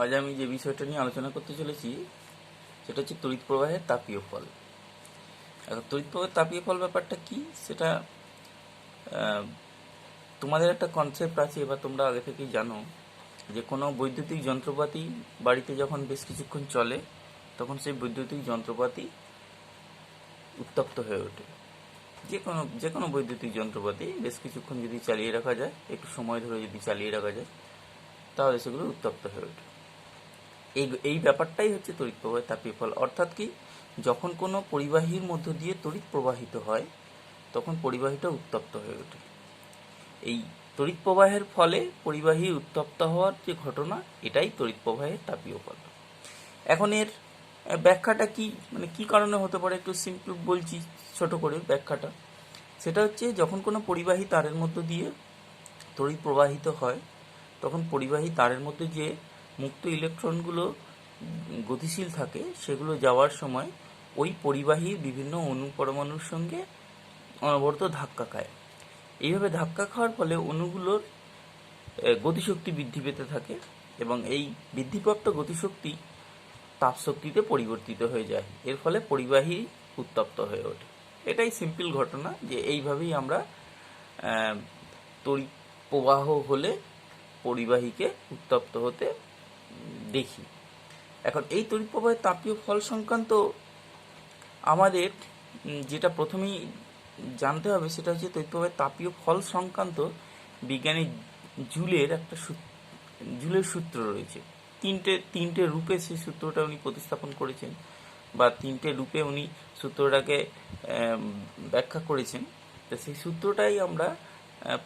আজ আমি যে বিষয়টা নিয়ে আলোচনা করতে চলেছি সেটা হচ্ছে তড়িৎ প্রবাহের তাপীয় ফল। এখন তড়িৎ প্রবাহের তাপীয় ফল ব্যাপারটা কি সেটা তোমাদের একটা কনসেপ্ট আছে বা তোমরা আগে থেকেই জানো যে কোনো বৈদ্যুতিক যন্ত্রপাতি বাড়িতে যখন বেশ কিছুক্ষণ চলে তখন সেই বৈদ্যুতিক যন্ত্রপাতি উত্তপ্ত হয়ে ওঠে। যে কোনো বৈদ্যুতিক যন্ত্রপাতি বেশ কিছুক্ষণ যদি চালিয়ে রাখা যায়, একটু সময় ধরে যদি চালিয়ে রাখা যায়, তাহলে সেগুলো উত্তপ্ত হয়ে ওঠে। এই ব্যাপারটাই হচ্ছে তড়িৎ প্রবাহের তাপীয় ফল। অর্থাৎ কি, যখন কোনো পরিবাহীর মধ্য দিয়ে তড়িৎ প্রবাহিত হয় তখন পরিবাহীটা উত্তপ্ত হয়ে ওঠে। এই তড়িৎ প্রবাহের ফলে পরিবাহী উত্তপ্ত হওয়ার যে ঘটনা, এটাই তড়িৎ প্রবাহের তাপীয় ফল। এখন এর ব্যাখ্যাটা কি, মানে কি কারণে হতে পারে, একটু সিম্পল বলছি ছোট করে ব্যাখ্যাটা। সেটা হচ্ছে, যখন কোনো পরিবাহী তারের মধ্য দিয়ে তড়িৎ প্রবাহিত হয় তখন পরিবাহী তারের মধ্যে যে মুক্ত ইলেকট্রনগুলো গতিশীল থাকে সেগুলো যাওয়ার সময় ওই পরিবাহীর বিভিন্ন অণু পরমাণুর সঙ্গে অনবরত ধাক্কা খায়। এইভাবে ধাক্কা খাওয়ার ফলে অণুগুলোর গতিশক্তি বৃদ্ধি পেতে থাকে এবং এই বৃদ্ধিপ্রাপ্ত গতিশক্তি তাপশক্তিতে পরিবর্তিত হয়ে যায়। এর ফলে পরিবাহী উত্তপ্ত হয়ে ওঠে। এটাই সিম্পল ঘটনা, যে এইভাবেই আমরা তড়িৎ প্রবাহ হলে পরিবাহীকে উত্তপ্ত হতে দেখি। এখন এই তড়িৎ প্রবাহের তাপীয় ফল সংক্রান্ত আমাদের যেটা প্রথমেই জানতে হবে সেটা হচ্ছে, তড়িৎ প্রবাহের তাপীয় ফল সংক্রান্ত বিজ্ঞানী জুলের সূত্র রয়েছে। তিনটে রূপে সেই সূত্রটা উনি প্রতিস্থাপন করেছেন, বা তিনটে রূপে উনি সূত্রটাকে ব্যাখ্যা করেছেন। তো সেই সূত্রটাই আমরা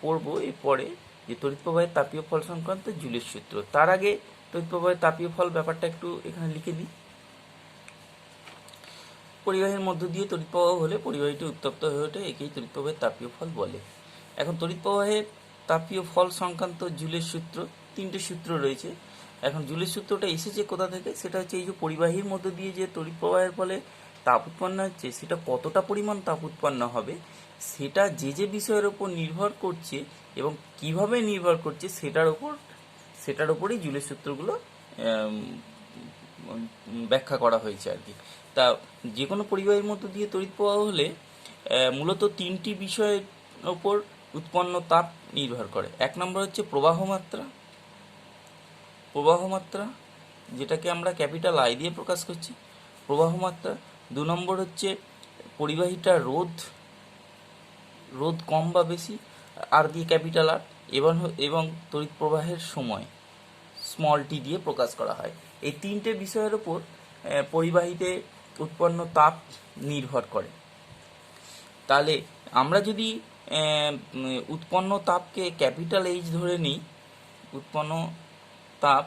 পড়ব এরপরে, যে তড়িৎ প্রবাহের তাপীয় ফল সংক্রান্ত জুলের সূত্র। তার আগে তড়িৎ প্রবাহের তাপীয় ফল ব্যাপারটা একটু এখানে লিখে দিই। পরিবাহীর মধ্য দিয়ে তড়িৎ প্রবাহ হলে পরিবাহীটি উত্তপ্ত হয়ে ওঠে, একেই তড়িৎ প্রবাহের তাপীয় ফল বলে। এখন তড়িৎ প্রবাহের তাপীয় ফল সংক্রান্ত জুলের সূত্র, তিনটে সূত্র রয়েছে। এখন জুলের সূত্রটা এসেছে কোথা থেকে, সেটা হচ্ছে এই যে পরিবাহীর মধ্য দিয়ে যে তড়িৎ প্রবাহের ফলে তাপ উৎপন্ন হচ্ছে, সেটা কতটা পরিমাণ তাপ উৎপন্ন হবে সেটা যে বিষয়ের ওপর নির্ভর করছে এবং কিভাবে নির্ভর করছে সেটার ওপরই জুলের সূত্রগুলো ব্যাখ্যা করা হয়েছে আর কি। তা যে কোনো পরিবাহীর মধ্য দিয়ে তড়িৎ প্রবাহ হলে মূলত তিনটি বিষয়ের ওপর উৎপন্ন তাপ নির্ভর করে। এক নম্বর হচ্ছে প্রবাহ মাত্রা, যেটাকে আমরা ক্যাপিটাল আই দিয়ে প্রকাশ করছি, প্রবাহ মাত্রা। দু নম্বর হচ্ছে পরিবাহীটার রোধ কম বা বেশি, আর দিয়ে ক্যাপিটাল আর, এবং তড়িৎ প্রবাহের সময় স্মল টি দিয়ে প্রকাশ করা হয়। এই তিনটে বিষয়ের ওপর পরিবাহীতে উৎপন্ন তাপ নির্ভর করে। তাহলে আমরা যদি উৎপন্ন তাপকে ক্যাপিটাল এইচ ধরে নিই, উৎপন্ন তাপ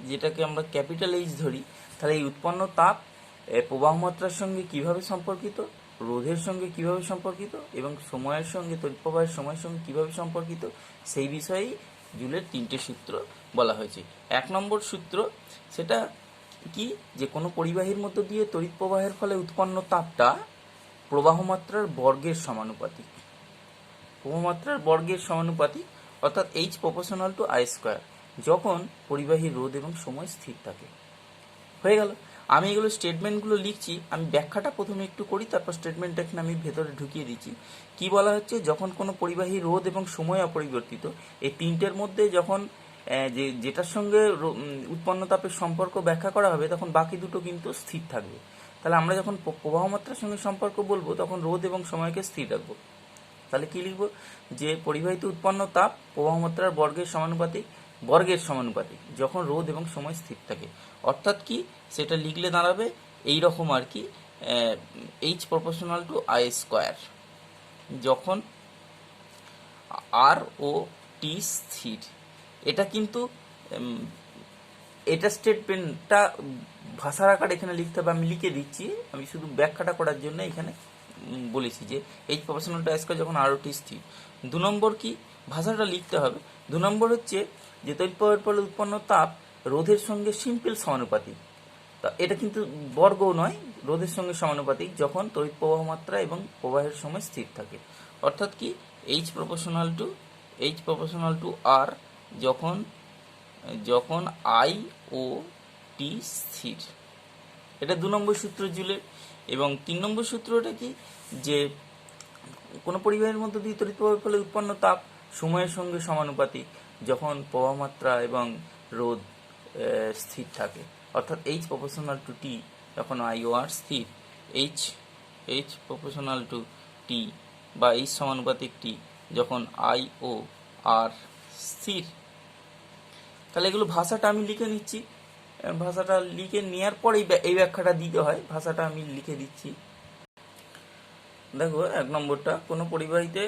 যেটাকে আমরা ক্যাপিটাল এইচ ধরি, তাহলে এই উৎপন্ন তাপ প্রবাহ মাত্রার সঙ্গে কিভাবে সম্পর্কিত, রোধের সঙ্গে কিভাবে সম্পর্কিত এবং সময়ের সঙ্গে, তড়িৎ প্রবাহের সময়ের সঙ্গে কিভাবে সম্পর্কিত, সেই বিষয়েই জুলের তিনটে সূত্র বলা হয়েছে। এক নম্বর সূত্র সেটা কি, যে কোনো পরিবাহীর মধ্য দিয়ে তড়িৎ প্রবাহের ফলে উৎপন্ন তাপটা প্রবাহ মাত্রার বর্গের সমানুপাতিক। অর্থাৎ H proportional to I square, যখন পরিবাহীর রোধ এবং সময় স্থির থাকে। হয়ে গেল। আমি এগুলো স্টেটমেন্টগুলো লিখছি, আমি ব্যাখ্যাটা প্রথমে একটু করি, তারপর স্টেটমেন্টটা এখানে আমি ভেতরে ঢুকিয়ে দিচ্ছি। কি বলা হচ্ছে, যখন কোনো পরিবাহী রোধ এবং সময় অপরিবর্তিত, এই তিনটের মধ্যে যখন যেটার সঙ্গে উৎপন্ন তাপের সম্পর্ক ব্যাখ্যা করা হবে, তখন বাকি দুটো কিন্তু স্থির থাকবে। তাহলে আমরা যখন প্রবাহ মাত্রার সঙ্গে সম্পর্ক বলবো, তখন রোধ এবং সময়কে স্থির রাখবো। তাহলে কি লিখবো, যে পরিবাহীতে উৎপন্ন তাপ প্রবাহ মাত্রার বর্গের সমানুপাতিক যখন রোধ এবং সময় স্থির থাকে। অর্থাৎ কি, সেটা লিখলে দাঁড়াবে এই রকম আর কি, H proportional to I square, যখন আর ও টি স্থির। এটা কিন্তু এটা স্টেটমেন্টটা ভাষার আকার এখানে লিখতে হবে, আমি লিখে দিচ্ছি, আমি শুধু ব্যাখ্যাটা করার জন্য এখানে বলেছি যে H proportional to I square যখন আর ও টি স্থির। দু নম্বর কি, ভাষাটা লিখতে হবে। দু নম্বর হচ্ছে যে তড়িৎ প্রবাহের ফলে উৎপন্ন তাপ রোধের সঙ্গে সিম্পল সমানুপাতিক। তা এটা কিন্তু বর্গও নয়, রোধের সঙ্গে সমানুপাতিক যখন তড়িৎ প্রবাহ মাত্রা এবং প্রবাহের সময় স্থির থাকে। অর্থাৎ কি, H প্রপোর্শনাল টু আর যখন যখন আই ও টি স্থির। এটা 2 নম্বর সূত্র জুলের। এবং 3 নম্বর সূত্রটা কি, যে কোনো পরিবাহের মধ্যে দিয়ে তড়িৎ প্রবাহের ফলে উৎপন্ন তাপ সময়ের সঙ্গে সমানুপাতিক যখন প্রবাহ মাত্রা এবং রোধ স্থির থাকে, অর্থাৎ এইচ প্রপোর্শনাল টু টি যখন আই ও আর স্থির, এইচ প্রপোর্শনাল টু টি বা এইচ সমানুপাতিক টি যখন আই ও আর স্থির। তাহলে এগুলো ভাষাটা আমি লিখে নিচ্ছি, ভাষাটা লিখে নেওয়ার পর এই ব্যাখ্যাটা দিতে হয়, ভাষাটা আমি লিখে দিচ্ছি। দেখো 1 নম্বরটা, কোনো পরিবাহীতে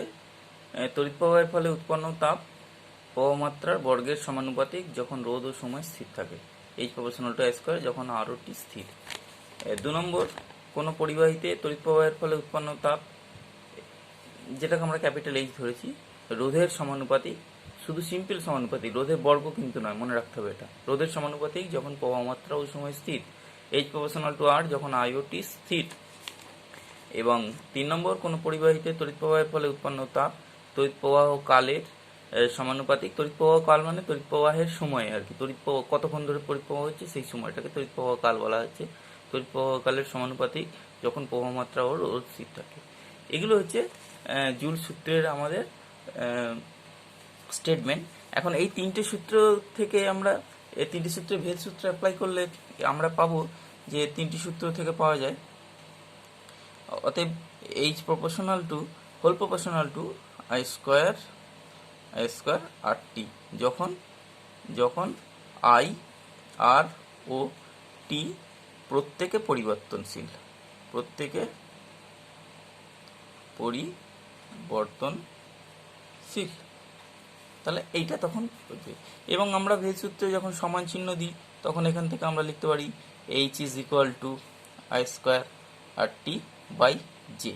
তড়িৎ প্রবাহের ফলে উৎপন্ন তাপ প্রবাহমাত্রার বর্গের সমানুপাতিক যখন রোধ ও সময় স্থির থাকে, H proportional to I square যখন আর ও টি স্থির। 2 নম্বর, কোনো পরিবাহীতে তড়িৎ প্রবাহের ফলে উৎপন্ন তাপ, যেটাকে আমরা ক্যাপিটাল এইচ ধরেছি, রোধের সমানুপাতিক, শুধু সিম্পল সমানুপাতিক, রোধের বর্গ কিন্তু নয়, মনে রাখতে হবে এটা, রোধের সমানুপাতিক যখন প্রবাহমাত্রা ও সময় স্থির, এইচ প্রপোর্শনাল টু আর যখন আই ও টি স্থির। এবং 3 নম্বর, কোনো পরিবাহীতে তড়িৎ প্রবাহের ফলে উৎপন্ন তাপ তড়িৎ প্রবাহ কালের সমানুপাতিক, তড়িৎ প্রবাহ কাল মানে তড়িৎ প্রবাহের সময় আর কি, তড়িৎ প্রবাহ কতক্ষণ ধরে তড়িৎ প্রবাহ হচ্ছে সেই সময়টাকে তড়িৎ প্রবাহ কাল বলা হচ্ছে, তড়িৎ প্রবাহ কালের সমানুপাতিক যখন প্রবাহ মাত্রা ও রোধ স্থির থাকে। এগুলো হচ্ছে জুল সূত্রের আমাদের স্টেটমেন্ট। এখন এই 3টে সূত্র থেকে আমরা এই 3টে সূত্রে ভেদ সূত্র অ্যাপ্লাই করলে আমরা পাবো যে 3টি সূত্র থেকে পাওয়া যায়, অতএব H proportional to whole proportional to I square R T যখন আই আর ও টি প্রত্যেকে পরিবর্তনশীল, তাহলে এইটা তখন বুঝবে। এবং আমরা ভেদ সূত্রে যখন সমান চিহ্ন দিই তখন এখান থেকে আমরা লিখতে পারি H is equal to I square R T by J.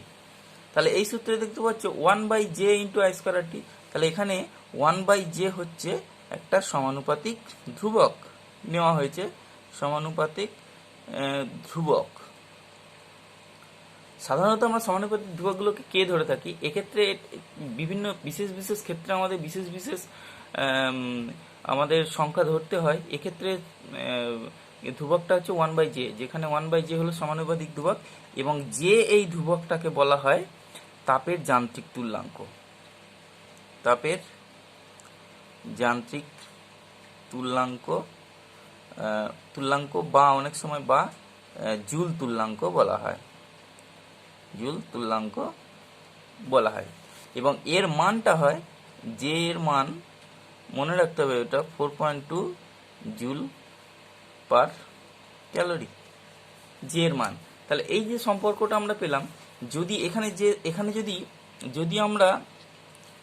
তাহলে এই সূত্রে দেখতে পাচ্ছ 1/j into I square R T. তাহলে এখানে 1/j হচ্ছে একটা সমানুপাতিক ধ্রুবক নেওয়া হয়েছে, সমানুপাতিক ধ্রুবক। সাধারণত আমরা সমানুপাতিক ধ্রুবকগুলোকে কে ধরে থাকি, এক্ষেত্রে বিভিন্ন বিশেষ ক্ষেত্রে আমাদের বিশেষ আমাদের সংখ্যা ধরতে হয়। এক্ষেত্রে ধ্রুবকটা হচ্ছে 1/j, যেখানে 1/j হলো সমানুপাতিক ধ্রুবক এবং যে এই ধ্রুবকটাকে বলা হয় তাপের যান্ত্রিক তুল্যাঙ্ক বা অনেক সময় বা জুল তুল্যাঙ্ক বলা হয়। এবং এর মানটা হয়, যে এর মান মনে রাখতে হবে, এটা 4.2 জুল পার ক্যালোরি, যে এর মান। তাহলে এই যে সম্পর্কটা আমরা পেলাম, যদি এখানে যদি আমরা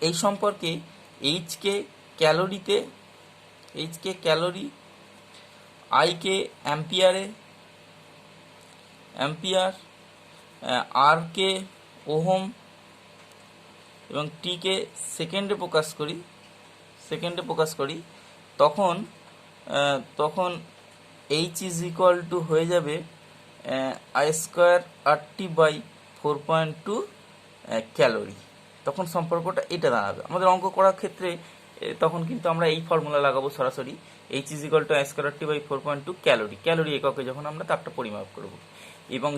এই সম্পর্কে এইচ কে ক্যালোরি, আই কে অ্যাম্পিয়ার, আর কে ওহম এবং টি কে সেকেন্ডে প্রকাশ করি, তখন এইচ ইজ ইকুয়াল টু হয়ে যাবে I square R T by 4.2 calorie. তখন সম্পর্কটা এটা দাঁড়াবে। আমাদের অঙ্ক করার ক্ষেত্রে তখন কিন্তু আমরা এই ফর্মুলা লাগাবো সরাসরি, H is equal to I square R T by 4.2 calorie এককে যখন আমরা তাপটা পরিমাপ করব। এবং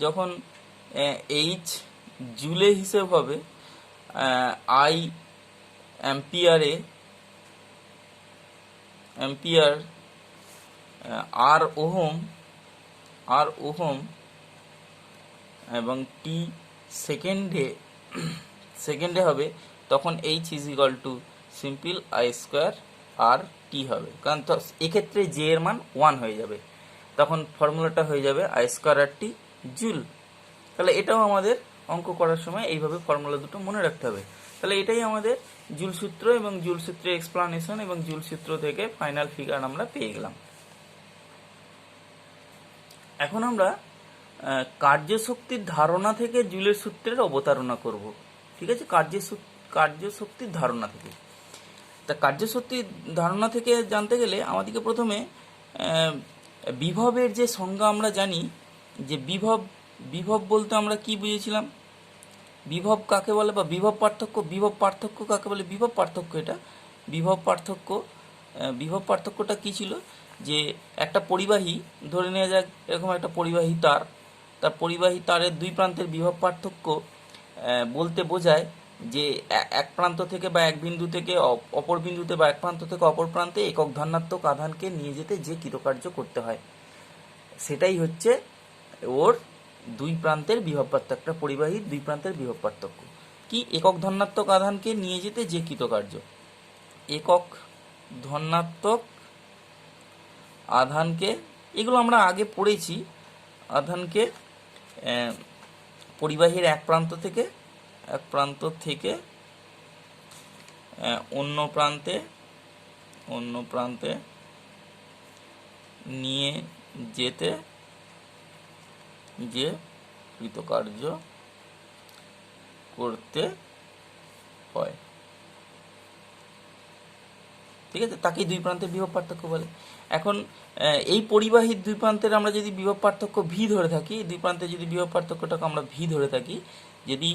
যখন এইচ জুলে হিসেব হবে, আই অ্যাম্পিয়ার, আর ওহম এবং টি সেকেন্ডে হবে, তখন H is equal to simple I square R T হবে। কারণ এক্ষেত্রে জে এর মান 1 হয়ে যাবে, তখন ফর্মুলাটা হয়ে যাবে I square R T joule. তাহলে এটাও আমাদের অঙ্ক করার সময় এইভাবে ফর্মুলা দুটো মনে রাখতে হবে। তাহলে এটাই আমাদের জুল সূত্র এবং জুল সূত্রের এক্সপ্লানেশন এবং জুল সূত্র থেকে ফাইনাল ফিগার আমরা পেয়ে গেলাম। এখন আমরা কার্যশক্তির ধারণা থেকে জুলের সূত্রের অবতারণা করব। ঠিক আছে, কার্যশক্তির ধারণা থেকে। তা কার্যশক্তির ধারণা থেকে জানতে গেলে আমাদেরকে প্রথমে বিভবের যে সংজ্ঞা আমরা জানি, যে বিভব বলতে আমরা কি বুঝেছিলাম, বিভব কাকে বলে বা বিভব পার্থক্য কাকে বলে। বিভব পার্থক্য এটা বিভব পার্থক্যটা কি ছিল, যে একটা পরিবাহী, ধরে নেওয়া যাক এরকম একটা পরিবাহী তার পরিবাহী তারের দুই প্রান্তের বিভব পার্থক্য বলতে বোঝায় যে এক প্রান্ত থেকে বা এক বিন্দু থেকে অপর বিন্দুতে বা এক প্রান্ত থেকে অপর প্রান্তে একক ধনাত্মক আধানকে নিয়ে যেতে যে কৃতকার্য করতে হয়, সেটাই হচ্ছে ওর দুই প্রান্তের বিভব পার্থক্য। একটা পরিবাহীর দুই প্রান্তের বিভব পার্থক্য কি, একক ধনাত্মক আধানকে নিয়ে যেতে যে কৃতকার্য। একক ধনাত্মক আধানকে, এগুলো আমরা আগে পড়েছি, আধানকে পরিবাহীর এক প্রান্ত থেকে অন্য প্রান্তে নিয়ে যেতে যে কৃতকার্য করতে হয়, ঠিক আছে, তাকেই দুই প্রান্তের বিভব পার্থক্য বলে। এখন এই পরিবাহীর দুই প্রান্তের আমরা যদি বিভব পার্থক্য ভি ধরে থাকি, দুই প্রান্তে যদি বিভব পার্থক্যটাকে আমরা ভি ধরে থাকি, যদি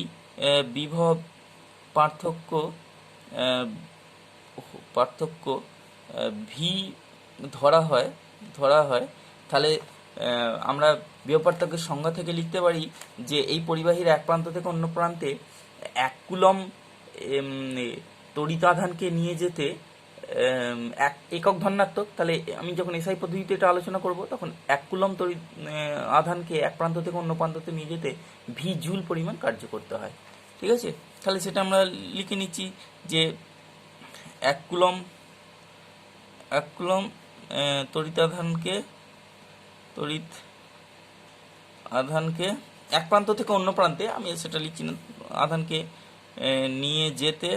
বিভব পার্থক্য ভি ধরা হয়, তাহলে আমরা বিভব পার্থক্যের সংজ্ঞা থেকে লিখতে পারি যে এই পরিবাহীর এক প্রান্ত থেকে অন্য প্রান্তে 1 কুলম তড়িৎ আধানকে নিয়ে যেতে একক ধনাত্মক, তাহলে আমি যখন এসআই পদ্ধতিতে এটা আলোচনা করব তখন 1 কুলম তড়িৎ আধানকে এক প্রান্ত থেকে অন্য প্রান্ততে নিয়ে যেতে ভি জুল পরিমাণ কার্য করতে হয়, ঠিক আছে। তাহলে সেটা আমরা লিখে নিচ্ছি যে 1 কুলম তড়িৎ আধানকে এক প্রান্ত থেকে অন্য প্রান্তে, আমি সেটা লিখছি না, আধানকে নিয়ে যেতে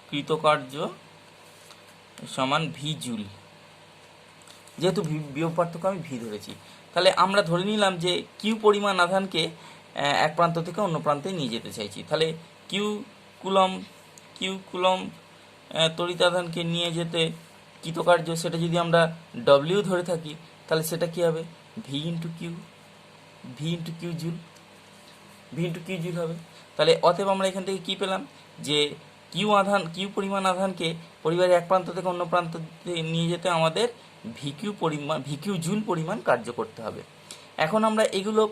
কৃতকার্য সমান ভি জুল, যেহেতু বিভব পার্থক্য আমি ভি ধরেছি। তাহলে আমরা ধরে নিলাম যে কিউ পরিমাণ আধানকে এক প্রান্ত থেকে অন্য প্রান্তে নিয়ে যেতে চাইছি, তাহলে কিউ কুলম তড়িৎ আধানকে নিয়ে যেতে কৃতকার্য, সেটা যদি আমরা ডব্লিউ ধরে থাকি তাহলে সেটা কি হবে, ভি ইন্টু কিউ জুল হবে। তাহলে অতএব আমরা এখান থেকে কি পেলাম, যে কিউ পরিমাণ আধানকে পরিবারের এক প্রান্ত থেকে অন্য প্রান্তে নিয়ে যেতে আমাদের ভিকিউ জুল পরিমাণ কার্য করতে হবে। এখন আমরা এগুলো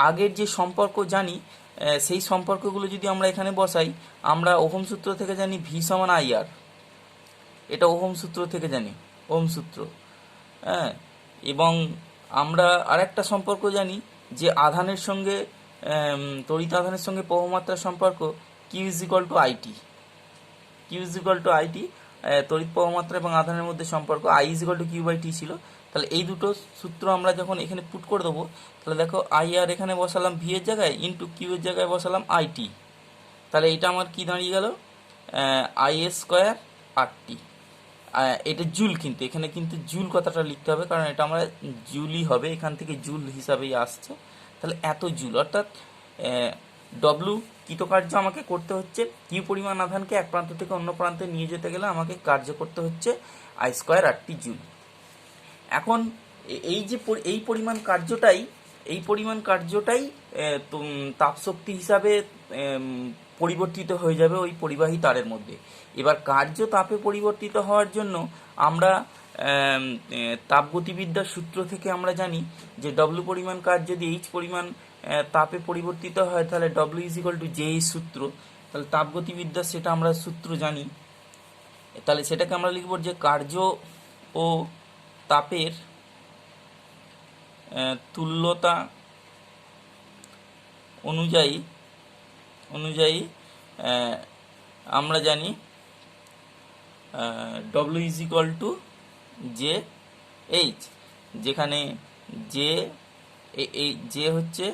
আগের যে সম্পর্ক জানি, সেই সম্পর্কগুলো যদি আমরা এখানে বসাই, আমরা ওহম সূত্র থেকে জানি ভি সমান আইআর, এটা ওহম সূত্র থেকে জানি, ওহম সূত্র, হ্যাঁ। এবং আমরা আরেকটা সম্পর্ক জানি যে আধানের সঙ্গে তড়িৎ আধানের সঙ্গে প্রবাহমাত্রার সম্পর্ক Q is equal to IT, তড়িৎ প্রবাহমাত্রা এবং আধানের মধ্যে সম্পর্ক I is equal to Q by T ছিল। তাহলে এই দুটো সূত্র আমরা যখন এখানে পুট করে দেবো, তাহলে দেখো আই আর এখানে বসালাম ভি এর জায়গায়, ইন্টু কিউ এর জায়গায় বসালাম আইটি, তাহলে এটা আমার কি দাঁড়িয়ে গেল, আই এ স্কোয়ার আর টি। এটা জুল, কিন্তু এখানে কিন্তু জুল কথাটা লিখতে হবে, কারণ এটা আমরা জুলই হবে, এখান থেকে জুল হিসাবেই আসছে। তাহলে এত জুল, অর্থাৎ ডব্লু কৃতকার্য আমাকে করতে হচ্ছে, কিউ পরিমাণ আধানকে এক প্রান্ত থেকে অন্য প্রান্তে নিয়ে যেতে গেলে আমাকে কার্য করতে হচ্ছে I square R T joule. এখন এই পরিমাণ কার্যটাই তাপশক্তি হিসাবে পরিবর্তিত হয়ে যাবে ওই পরিবাহী তারের মধ্যে। এবার কার্য তাপে পরিবর্তিত হওয়ার জন্য আমরা তাপগতিবিদ্যার সূত্র থেকে আমরা জানি যে ডব্লু পরিমাণ কাজ যদি এইচ পরিমাণ তাপে পরিবর্তিত হয়, তাহলে W is equal two J H সূত্র। তাহলে তাপগতিবিদ্যার সেটা আমরা সূত্র জানি, তাহলে সেটাকে আমরা লিখব যে কার্য ও তাপের তুল্যতা অনুযায়ী আমরা জানি W is equal two J H, যেখানে জে হচ্ছে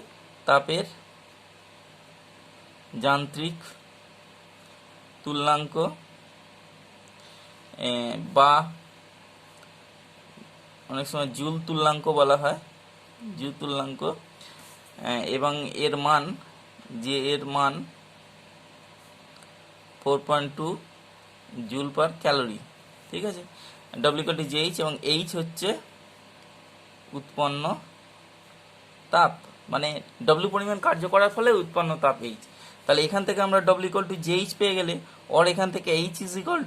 তাপের যান্ত্রিক তুল্যাঙ্ক, বা অনেক সময় জুল তুল্যাঙ্ক বলা হয়, জুল তুল্যাঙ্ক, এবং এর মান 4.2 জুল পার ক্যালোরি, ঠিক আছে। W equal to J H, এবং এইচ হচ্ছে উৎপন্ন তাপ, মানে ডব্লিউ পরিমাণ কার্য করার ফলে উৎপন্ন তাপ এইচ। তাহলে এখান থেকে আমরা W equal to J H পেয়ে গেলে ওর এখান থেকে এইচ ইজ ইকুয়াল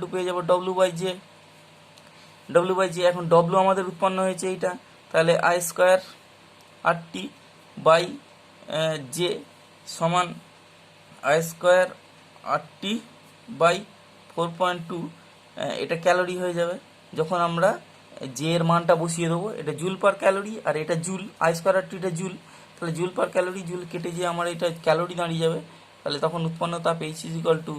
টু পেয়ে যাবো ডব্লিউ বাই জে। এখন ডব্লিউ আমাদের উৎপন্ন হয়েছে এইটা, তাহলে I square R T by J সমান I square R T by 4.2, এটা ক্যালোরি হয়ে যাবে যখন আমরা জে এর মানটা বসিয়ে দেবো। এটা জুল পার ক্যালোরি আর এটা জুল, আই স্কোয়ার আর টিটা জুল, তাহলে জুল পার ক্যালোরি জুল কেটে যে আমার এটা ক্যালোরি দাঁড়িয়ে যাবে। তাহলে তখন উৎপন্ন তাপ এইচ ইজ ইকুয়াল টু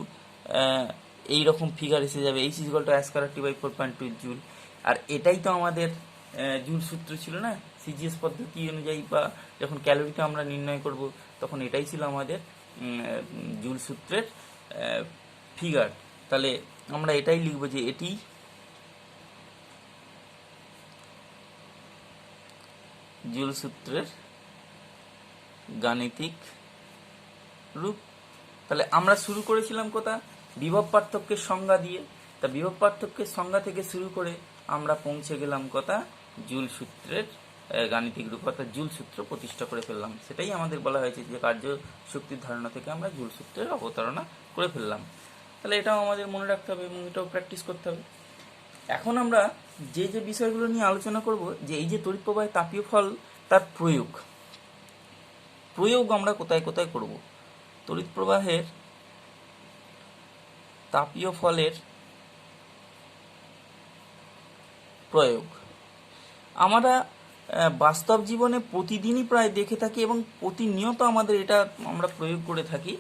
এইরকম ফিগার এসে যাবে, H is equal to I square R T by 4.2 joule. আর এটাই তো আমাদের জুল সূত্র ছিল না, সিজিএস পদ্ধতি অনুযায়ী বা যখন ক্যালোরিটা আমরা নির্ণয় করব তখন এটাই ছিল আমাদের জুল সূত্রের ফিগার। তাহলে আমরা এটাই লিখব যে এটি জুল সূত্রের গাণিতিক রূপ। তাহলে আমরা শুরু করেছিলাম কোথা, বিভব পার্থক্যের সংজ্ঞা দিয়ে। তা বিভব পার্থক্যের সংজ্ঞা থেকে শুরু করে আমরা পৌঁছে গেলাম কোথা, জুল সূত্রের গাণিতিক রূপ, অর্থাৎ জুল সূত্র প্রতিষ্ঠা করে ফেললাম। সেটাই আমাদের বলা হয়েছে যে কার্য শক্তির ধারণা থেকে আমরা জুল সূত্রের অবতারণা করে ফেললাম। তাহলে এটাও আমাদের মনে রাখতে হবে এবং এটাও প্র্যাকটিস করতে হবে। এখন আমরা যে যে বিষয়গুলো নিয়ে আলোচনা করব, যে এই যে তড়িৎ প্রবাহের তাপীয় ফল তার প্রয়োগ আমরা কোথায় কোথায় করব। তড়িৎ প্রবাহের তাপীয় ফলের প্রয়োগ আমরা বাস্তব জীবনে প্রতিদিনই প্রায় দেখে থাকি এবং প্রতিনিয়ত আমাদের এটা আমরা প্রয়োগ করে থাকি।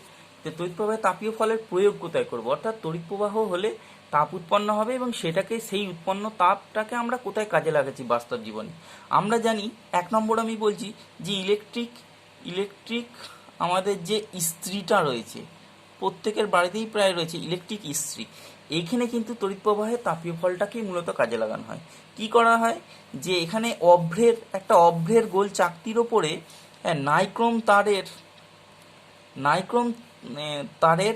যে তড়িৎ প্রবাহে তাপীয় ফলের প্রয়োগ কোথায় করব, অর্থাৎ তড়িৎ প্রবাহ হলে তাপ উৎপন্ন হবে এবং সেটাকে সেই উৎপন্ন তাপটাকে আমরা কোথায় কাজে লাগাচ্ছি বাস্তব জীবনে। আমরা জানি 1 নম্বর আমি বলছি যে ইলেকট্রিক আমাদের যে ইস্ত্রিটা রয়েছে, প্রত্যেকের বাড়িতেই প্রায় রয়েছে ইলেকট্রিক ইস্ত্রি। এইখানে কিন্তু তড়িৎ প্রবাহে তাপীয় ফলটাকেই মূলত কাজে লাগানো হয়। কি করা হয়, যে এখানে একটা অভ্রের গোল চাকতির ওপরে নাইক্রোম তারের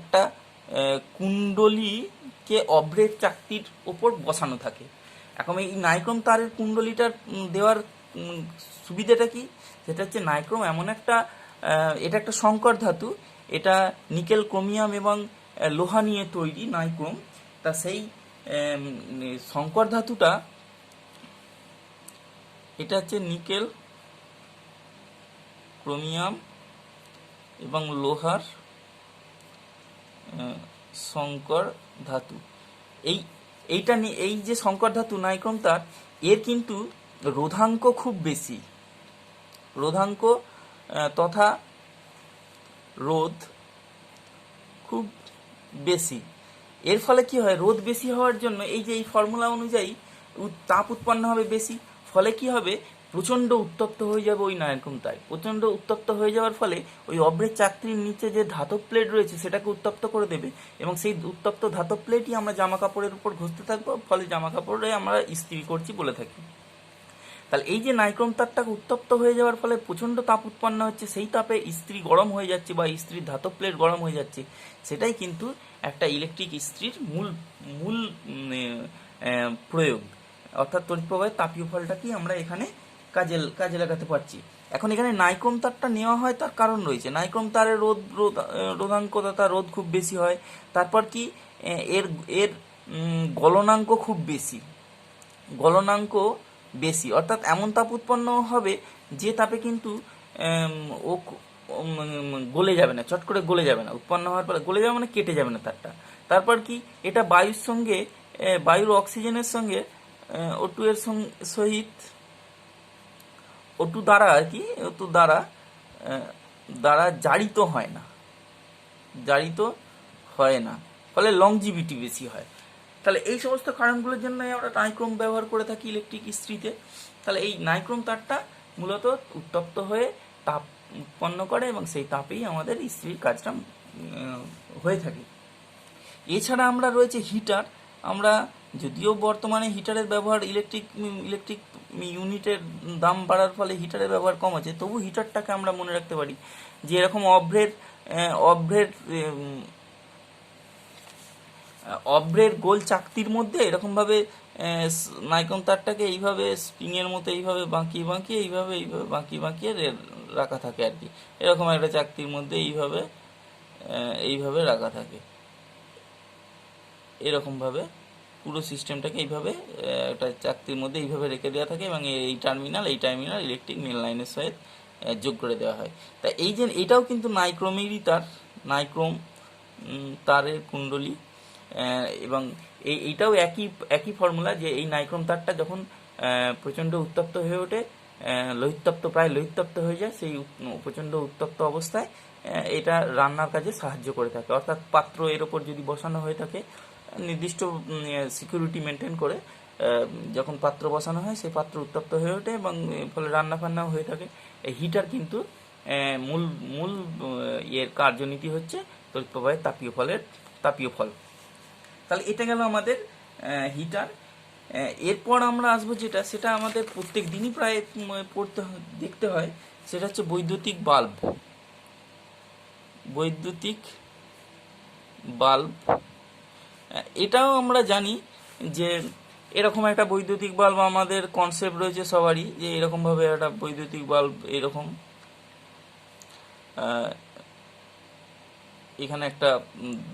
একটা কুণ্ডলীকে অভ্রের চাকতির ওপর বসানো থাকে। এখন এই নাইক্রোম তারের কুণ্ডলীটার দেওয়ার সুবিধাটা কি, সেটা হচ্ছে নাইক্রোম এমন এটা একটা সংকর ধাতু, এটা নিকেল, ক্রোমিয়াম এবং লোহা নিয়ে তৈরি নাইক্রোম। তা সেই সংকর ধাতুটা, এটা হচ্ছে নিকেল, ক্রোমিয়াম এবং লোহার সংকর ধাতু। এই যে সংকর ধাতু নাইক্রোম তার, এর কিন্তু রোধাঙ্ক খুব বেশি, রোধাঙ্ক তথা রোধ খুব বেশি। এর ফলে কি হয়, রোধ বেশি হওয়ার জন্য এই যে এই ফর্মুলা অনুযায়ী তাপ উৎপন্ন হবে বেশি। ফলে কি হবে, প্রচণ্ড উত্তপ্ত হয়ে যাবে ওই নাইক্রোম তার। প্রচণ্ড উত্তপ্ত হয়ে যাওয়ার ফলে ওই অভ্রের চাকতির নিচে যে ধাতব প্লেট রয়েছে সেটাকে উত্তপ্ত করে দেবে এবং সেই উত্তপ্ত ধাতব প্লেটই আমরা জামা কাপড়ের উপর ঘষতে থাকবো, ফলে জামা কাপড়ে আমরা ইস্ত্রি করছি বলে থাকি। তাহলে এই যে নাইক্রোম তারটাকে উত্তপ্ত হয়ে যাওয়ার ফলে প্রচণ্ড তাপ উৎপন্ন হচ্ছে, সেই তাপে ইস্ত্রি গরম হয়ে যাচ্ছে বা ইস্ত্রির ধাতব প্লেট গরম হয়ে যাচ্ছে। সেটাই কিন্তু একটা ইলেকট্রিক ইস্ত্রির মূল প্রয়োগ, অর্থাৎ তড়িৎ প্রবাহের তাপীয় ফলটাকেই আমরা এখানে কাজে লাগাতে পারছি। এখন এখানে নাইক্রোম তারটা নেওয়া হয়, তার কারণ রয়েছে। নাইক্রোম তারের রোধাঙ্ক তথা রোধ খুব বেশি হয়। তারপর কি, এর গলনাঙ্ক খুব বেশি, অর্থাৎ এমন তাপ উৎপন্ন হবে যে তাপে কিন্তু ও গলে যাবে না, চট করে গলে যাবে না, উৎপন্ন হওয়ার পরে গলে যাবে মানে কেটে যাবে না তারটা। তারপর কি, এটা বায়ুর অক্সিজেনের সঙ্গে O2 এর সহিত O2 দ্বারা জারিত হয় না, ফলে লংজিভিটি বেশি হয়। তাহলে এই সমস্ত কারণগুলোর জন্য আমরা নাইক্রোম ব্যবহার করে থাকি ইলেকট্রিক ইস্ত্রিতে। তাহলে এই নাইক্রোম তারটা মূলত উত্তপ্ত হয়ে তাপ উৎপন্ন করে এবং সেই তাপেই আমাদের ইস্ত্রির কাজটা হয়ে থাকে। এছাড়া আমরা রয়েছে হিটার। আমরা যদিও বর্তমানে হিটারের ব্যবহার ইলেকট্রিক ইউনিটের দাম বাড়ার ফলে হিটারের ব্যবহার কম আছে, তবু হিটারটাকে আমরা মনে রাখতে পারি যে এরকম অভ্রের গোল চাকতির মধ্যে এরকমভাবে নাইক্রোম তারটাকে এইভাবে স্প্রিংয়ের মতো এইভাবে বাঁকিয়ে বাঁকিয়ে এইভাবে বাঁকিয়ে বাঁকিয়ে রাখা থাকে আর কি। এরকম একটা চাকতির মধ্যে এইভাবে রাখা থাকে, এরকমভাবে পুরো সিস্টেমটাকে এইভাবে একটা চাকতির মধ্যে এইভাবে রেখে দেওয়া থাকে এবং এই টার্মিনাল ইলেকট্রিক মেন লাইনের সহিত যোগ করে দেওয়া হয়। তা এই যে এটাও কিন্তু নাইক্রোমেরই তার, নাইক্রোম তারের কুণ্ডলী, এবং এইটাও একই ফর্মুলা, যে এই নাইক্রোম তারটা যখন প্রচণ্ড উত্তপ্ত হয়ে ওঠে, প্রায় লোহিতপ্ত হয়ে যায়, সেই প্রচণ্ড উত্তপ্ত অবস্থায় এটা রান্নার কাজে সাহায্য করে থাকে। অর্থাৎ পাত্র এর ওপর যদি বসানো হয়ে থাকে, নির্দিষ্ট সিকিউরিটি মেনটেন করে যখন পাত্র বসানো হয়, সেই পাত্র উত্তপ্ত হয়ে ওঠে এবং ফলে রান্না ফান্নাও হয়ে থাকে। এই হিটার কিন্তু মূল মূল এর কার্যনীতি হচ্ছে তড়িৎ প্রবাহের তাপীয় ফল। তাহলে এটা গেল আমাদের হিটার। এরপর আমরা আসবো সেটা আমাদের প্রত্যেক দিনই প্রায় দেখতে হয়, সেটা হচ্ছে বৈদ্যুতিক বাল্ব। এটাও আমরা জানি যে এরকম একটা বৈদ্যুতিক বাল্ব আমাদের কনসেপ্ট রয়েছে সবারই, যে এরকমভাবে একটা বৈদ্যুতিক বাল্ব, এরকম এখানে একটা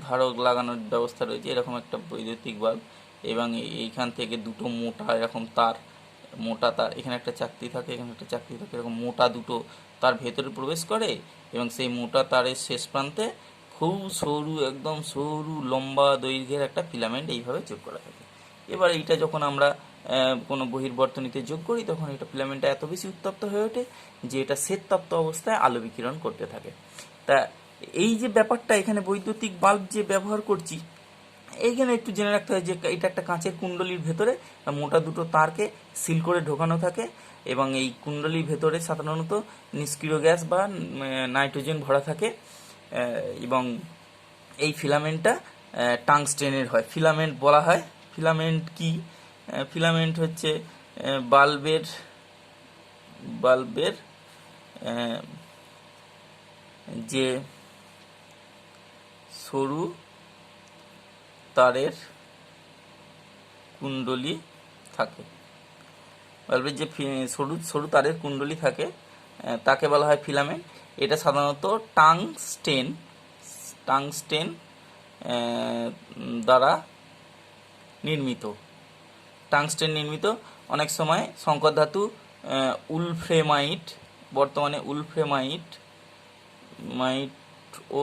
ধারক লাগানোর ব্যবস্থা রয়েছে, এরকম একটা বৈদ্যুতিক বাল্ব, এবং এইখান থেকে দুটো মোটা তার, এখানে একটা চাকতি থাকে, এরকম মোটা দুটো তার ভেতরে প্রবেশ করে এবং সেই মোটা তারের শেষ প্রান্তে খুব একদম সরু লম্বা দৈর্ঘ্যের একটা ফিলামেন্ট এইভাবে যোগ করা থাকে। এবার এইটা যখন আমরা কোনো বহির্বর্তনীতে যোগ করি, তখন এটা ফিলামেন্টটা এত বেশি উত্তপ্ত হয়ে ওঠে যে এটা শ্বেততপ্ত অবস্থায় আলো বিকিরণ করতে থাকে। তা এই যে ব্যাপারটা, এখানে বৈদ্যুতিক বাল্ব যে ব্যবহার করছি, এইখানে একটু জেনে রাখতে হয় যে এটা একটা কাঁচের কুণ্ডলীর ভেতরে মোটা দুটো তারকে সিল করে ঢোকানো থাকে এবং এই কুণ্ডলীর ভেতরে সাধারণত নিষ্ক্রিয় গ্যাস বা নাইট্রোজেন ভরা থাকে, এবং এই ফিলামেন্টটা টাংস্টেনের হয়। ফিলামেন্ট বলা হয়, ফিলামেন্ট কি? ফিলামেন্ট হচ্ছে বাল্বের যে সরু তারের কুণ্ডলী থাকে, বাল্বের যে সরু তারের কুণ্ডলী থাকে তাকে বলা হয় ফিলামেন্ট। এটা সাধারণত টাংস্টেন দ্বারা নির্মিত। অনেক সময় সংকর ধাতু উলফ্রেমাইট, বর্তমানে ও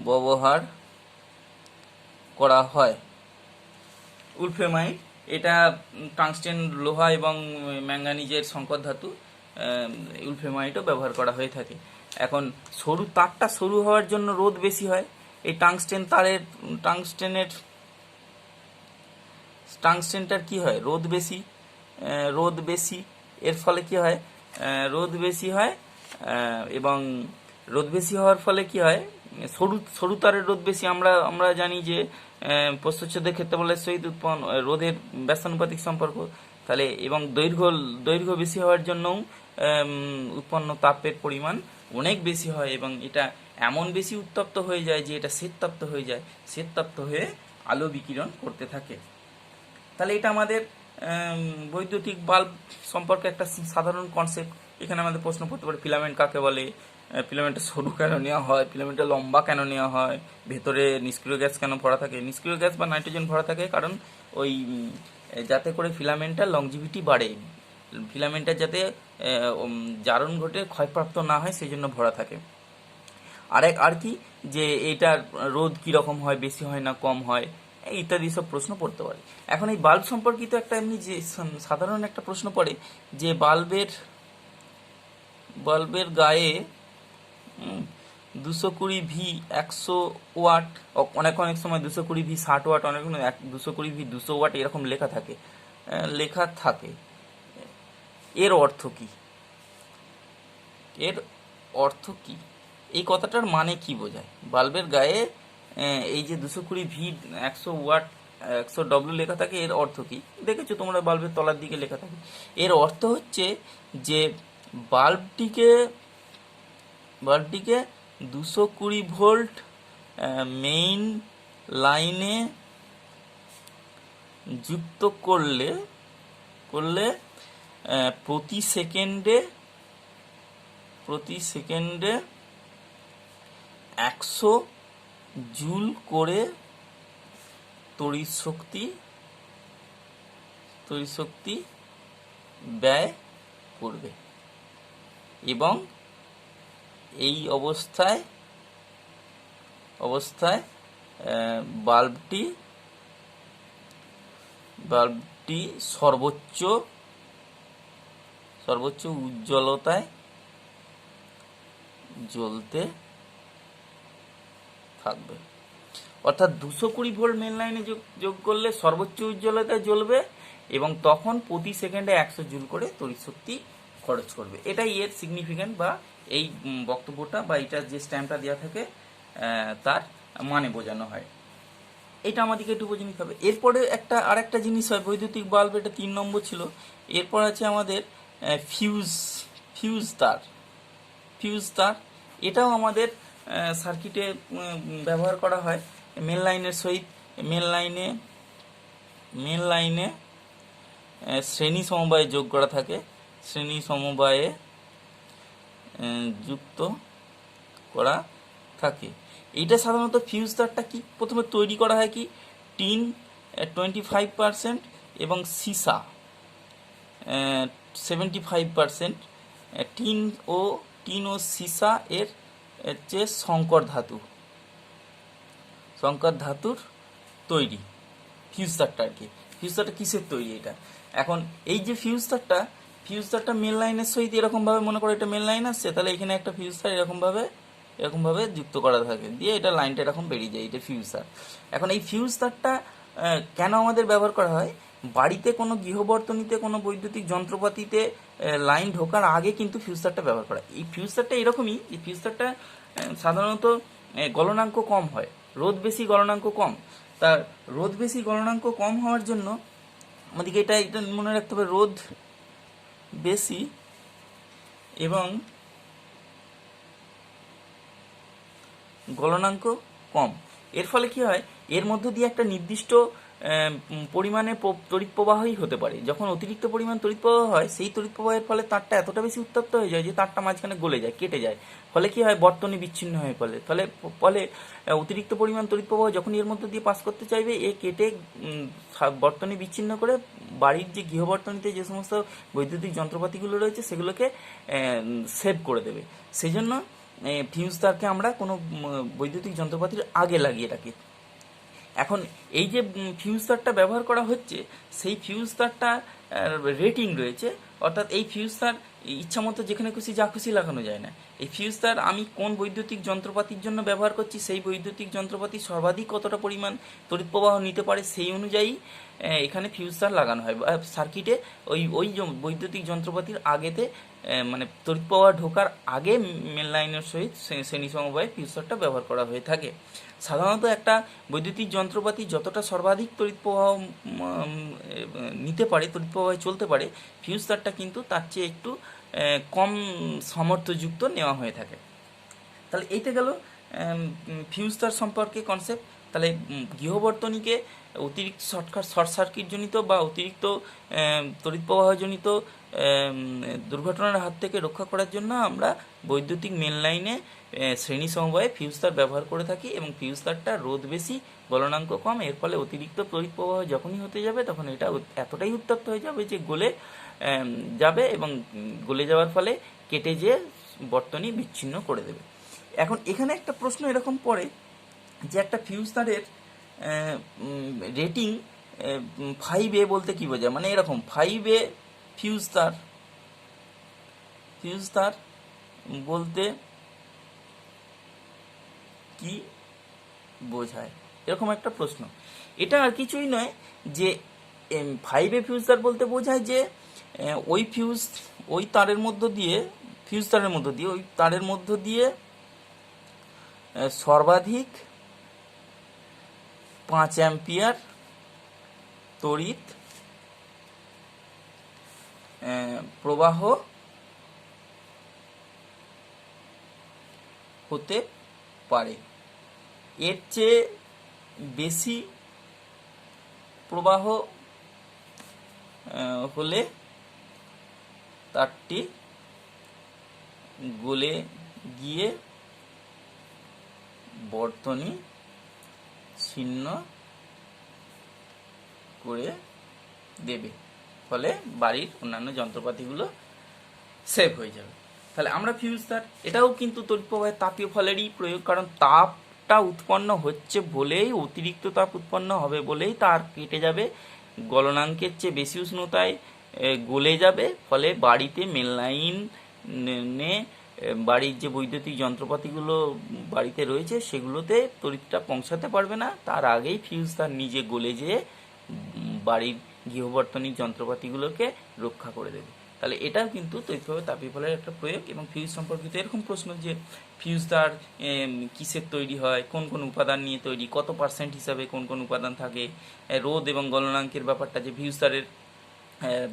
ব্যবহার করা হয়। উলফ্রেমাইট এটা টাংস্টেন লোহা এবং ম্যাঙ্গানিজের সংকর ধাতু, উলফ্রেমাইটও ব্যবহার করা হয়ে থাকে। এখন তারটা সরু হওয়ার জন্য রোদ বেশি হয়। এই টাংস্টেনটার কি হয়, রোদ বেশি, এর ফলে কি হয়, এবং রোদ বেশি হওয়ার ফলে কি হয়, সরু তারের রোদ বেশি। আমরা জানি যে প্রস্থচ্ছেদের ক্ষেত্রফলের সহিত রোধের ব্যস্তানুপাতিক সম্পর্ক। তাহলে এবং দৈর্ঘ্য বেশি হওয়ার জন্য উৎপন্ন তাপের পরিমাণ অনেক বেশি হয় এবং এটা এমন বেশি উত্তপ্ত হয়ে যায় যে এটা শ্বেততপ্ত হয়ে আলো বিকিরণ করতে থাকে। তাহলে এটা আমাদের বৈদ্যুতিক বাল্ব সম্পর্কে একটা সাধারণ কনসেপ্ট। এখানে আমাদের প্রশ্ন পড়তে পারে ফিলামেন্ট কাকে বলে, ফিলামেন্টটা সরু কেন নেওয়া হয়, ফিলামেন্টটা লম্বা কেন নেওয়া হয়, ভেতরে নিষ্ক্রিয় গ্যাস কেন ভরা থাকে। নিষ্ক্রিয় গ্যাস বা নাইট্রোজেন ভরা থাকে কারণ ওই যাতে করে ফিলামেন্টটার লংজিভিটি বাড়ে, ফিলামেন্টটা যাতে জারণ ঘটে ক্ষয়প্রাপ্ত না হয়, সেই জন্য ভরা থাকে। আর কি যে এটার রোধ কীরকম হয়, বেশি হয় না কম হয়, ইত্যাদি সব প্রশ্ন পড়তে পারে। এখন এই বাল্ব সম্পর্কিত একটা এমনি যে সাধারণ একটা প্রশ্ন পড়ে যে বাল্বের গায়ে 220 ভি 100 ওয়াট, অনেক সময় 220 ভি 60 ওয়াট, অনেক 220 ভি 200 ওয়াট এরকম লেখা থাকে। এর অর্থ কি? এই কথাটার মানে কি বোঝায়? বাল্বের গায়ে এই যে 220 ভি 100 ওয়াট 100 ডব্লিউ লেখা থাকে, এর অর্থ কি? দেখেছো তোমরা বাল্বের তলার দিকে লেখা থাকে। এর অর্থ হচ্ছে যে বাল্বটিকে 220 ভোল্ট মেইন লাইনে যুক্ত করলে করলে প্রতি সেকেন্ডে 100 জুল করে তড়িৎ শক্তি ব্যয় করবে এবং এই অবস্থায় বাল্বটি সর্বোচ্চ উজ্জ্বলতায় জ্বলতে থাকবে। অর্থাৎ 220 ভোল্ট মেন লাইনে যোগ করলে সর্বোচ্চ উজ্জ্বলতায় জ্বলবে এবং তখন প্রতি সেকেন্ডে 100 জুল করে তড়িৎ শক্তি খরচ করবে। এটাই এর সিগনিফিক্যান্ট বা এই বক্তব্যটা বা এটা যে স্ট্যাম্পটা দেওয়া থাকে তার মানে বোঝানো হয়। এটা আমাদেরকে একটু বুঝে নিতে হবে। এরপরে আরেকটা জিনিস হয় বৈদ্যুতিক বাল্ব, এটা 3 নম্বর ছিল। এরপর আছে আমাদের ফিউজ তার। এটাও আমাদের সার্কিটে ব্যবহার করা হয় মেন লাইনের সহিত। মেন লাইনে শ্রেণী সমবায়ে যোগ করা থাকে, শ্রেণী সমবায়ে যুক্ত করা থাকে। এইটা সাধারণত ফিউজ তারটা কি প্রথমে তৈরি করা হয় কি টিন 25% এবং সীসা 75%। টিন ও সীসা এর হচ্ছে সংকর ধাতুর তৈরি ফিউজ তারটা আর কি। ফিউজ তারটা কিসের তৈরি এটা? এখন এই যে ফিউজ তারটা মেন লাইনের সহিত এরকমভাবে মনে করো এটা মেন লাইন আসছে, তাহলে এখানে একটা ফিউজ তার এরকমভাবে যুক্ত করা থাকে, দিয়ে এটা লাইনটা এরকম বেরিয়ে যায়, এটা ফিউজ তার। এখন এই ফিউজ তারটা কেন আমাদের ব্যবহার করা হয়? বাড়িতে কোনো গৃহবর্তনীতে কোনো বৈদ্যুতিক যন্ত্রপাতিতে লাইন ঢোকার আগে কিন্তু ফিউজ তারটা ব্যবহার করা। এই ফিউজ তারটা এরকমই, এই ফিউজ তারটা সাধারণত গলনাঙ্ক কম হয়, রোধ বেশি গলনাঙ্ক কম। তার রোধ বেশি গলনাঙ্ক কম হওয়ার জন্য আমাদেরকে এটা মনে রাখতে হবে, রোধ বেশি এবং গলনাঙ্ক কম। এর ফলে কি হয়, এর মধ্য দিয়ে একটা নির্দিষ্ট পরিমাণে তড়িৎ প্রবাহই হতে পারে। যখন অতিরিক্ত পরিমাণ তড়িৎ প্রবাহ হয়, সেই তড়িৎ প্রবাহের ফলে তারটা এতটা বেশি উত্তপ্ত হয়ে যায় যে তারটা মাঝখানে গলে যায়, কেটে যায়। ফলে কি হয়, বর্তনী বিচ্ছিন্ন হয়ে ফলে অতিরিক্ত পরিমাণ তড়িৎ প্রবাহ যখন এর মধ্যে দিয়ে পাস করতে চাইবে, এ কেটে বর্তনী বিচ্ছিন্ন করে বাড়ির যে গৃহবর্তনীতে যে সমস্ত বৈদ্যুতিক যন্ত্রপাতিগুলো রয়েছে সেগুলোকে সেভ করে দেবে। সেই জন্য ফিউজ তারকে আমরা কোনো বৈদ্যুতিক যন্ত্রপাতির আগে লাগিয়ে রাখি। এখন এই যে ফিউজ তারটা ব্যবহার করা হচ্ছে, সেই ফিউজ তারটা রেটিং রয়েছে। অর্থাৎ এই ফিউজ তার ইচ্ছা মতো যেখানে খুশি যা খুশি লাগানো যায় না। এই ফিউজ তার আমি কোন বৈদ্যুতিক যন্ত্রপাতির জন্য ব্যবহার করছি, সেই বৈদ্যুতিক যন্ত্রপাতি সর্বাধিক কতটা পরিমাণ তড়িৎ প্রবাহ নিতে পারে সেই অনুযায়ী এখানে ফিউজ তার লাগানো হয়। সার্কিটে ওই বৈদ্যুতিক যন্ত্রপাতির আগেতে মানে তড়িৎ প্রবাহ ঢোকার আগে মেন লাইনের সহিত শ্রেণী সমবায়ে ফিউজ তারটা ব্যবহার করা হয়ে থাকে। সাধারণত একটা বৈদ্যুতিক যন্ত্রপাতি যতটা সর্বাধিক তড়িৎ প্রবাহ নিতে পারে, তড়িৎ প্রবাহে চলতে পারে, ফিউজ তারটা কিন্তু তার চেয়ে একটু কম সামর্থ্যযুক্ত নেওয়া হয়ে থাকে। তাহলে এইটা গেল ফিউজ তার সম্পর্কে কনসেপ্ট। তাহলে গৃহবর্তনীকে অতিরিক্ত শর্ট সার্কিটজনিত বা অতিরিক্ত তড়িৎ প্রবাহজনিত দুর্ঘটনার হাত থেকে রক্ষা করার জন্য আমরা বৈদ্যুতিক মেন লাইনে শ্রেণী সমবায়ে ফিউজ তার ব্যবহার করে থাকি এবং ফিউজ তারটা রোধ বেশি গলনাঙ্ক কম। এর ফলে অতিরিক্ত তড়িৎ প্রবাহ যখনই হতে যাবে তখন এটা এতটাই উত্তপ্ত হয়ে যাবে যে গলে যাবে এবং গলে যাওয়ার ফলে কেটে যেয়ে বর্তনী বিচ্ছিন্ন করে দেবে। এখন এখানে একটা প্রশ্ন এরকম পড়ে যে একটা ফিউজ তারের রেটিং 5A বলতে কি বোঝায়? মানে এরকম 5A ফিউজ তার বলতে কি বোঝায়, এরকম একটা প্রশ্ন। এটা আর কিছুই নয় যে 5A ফিউজ তার বলতে বোঝায় যে ওই তারের মধ্য দিয়ে সর্বাধিক 5 অ্যাম্পিয়ার তড়িৎ প্রবাহ হতে পারে। এর চেয়ে বেশি প্রবাহ হলে তারটি গলে গিয়ে বর্তনী ছিন্ন করে দেবে, ফলে বাড়ির অন্যান্য যন্ত্রপাতিগুলো সেভ হয়ে যাবে। তাহলে আমরা ফিউজ তার, এটাও কিন্তু তড়িৎ প্রবাহের তাপীয় ফলেরই প্রয়োগ, কারণ তাপটা উৎপন্ন হচ্ছে বলেই, অতিরিক্ত তাপ উৎপন্ন হবে বলেই তার কেটে যাবে, গলনাঙ্কের চেয়ে বেশি উষ্ণতায় গলে যাবে, ফলে বাড়িতে মেন লাইনে বাড়ির যে বৈদ্যুতিক যন্ত্রপাতিগুলো বাড়িতে রয়েছে সেগুলোতে তড়িৎটা পৌঁছাতে পারবে না, তার আগেই ফিউজ তার নিজে গলে যেয়ে বাড়ির গৃহবর্তনিক যন্ত্রপাতিগুলোকে রক্ষা করে দেবে। তাহলে এটাও কিন্তু তড়িৎ প্রবাহের তাপীয় ফলের একটা প্রয়োগ। এবং ফিউজ সম্পর্কিত এরকম প্রশ্ন যে ফিউজ তার কিসের তৈরি হয়, কোন কোন উপাদান নিয়ে তৈরি, কত পার্সেন্ট হিসাবে কোন কোন উপাদান থাকে, রোধ এবং গলনাঙ্কের ব্যাপারটা, যে ফিউজ তারের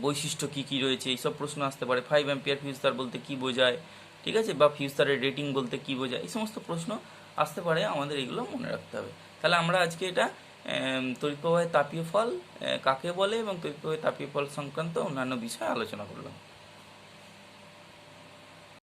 বৈশিষ্ট্য কী কী রয়েছে, এইসব প্রশ্ন আসতে পারে। 5 অ্যাম্পিয়ার ফিউজ তার বলতে কী বোঝায়, ঠিক আছে, বা ফিউজ তারের রেটিং বলতে কী বোঝায়, এই সমস্ত প্রশ্ন আসতে পারে, আমাদের এগুলো মনে রাখতে হবে। তাহলে আমরা আজকে এটা তড়িৎ প্রবাহের তাপীয় ফল কাকে বলে এবং তড়িৎ প্রবাহের তাপীয় ফল সংক্রান্ত অন্যান্য বিষয়ে আলোচনা করলাম।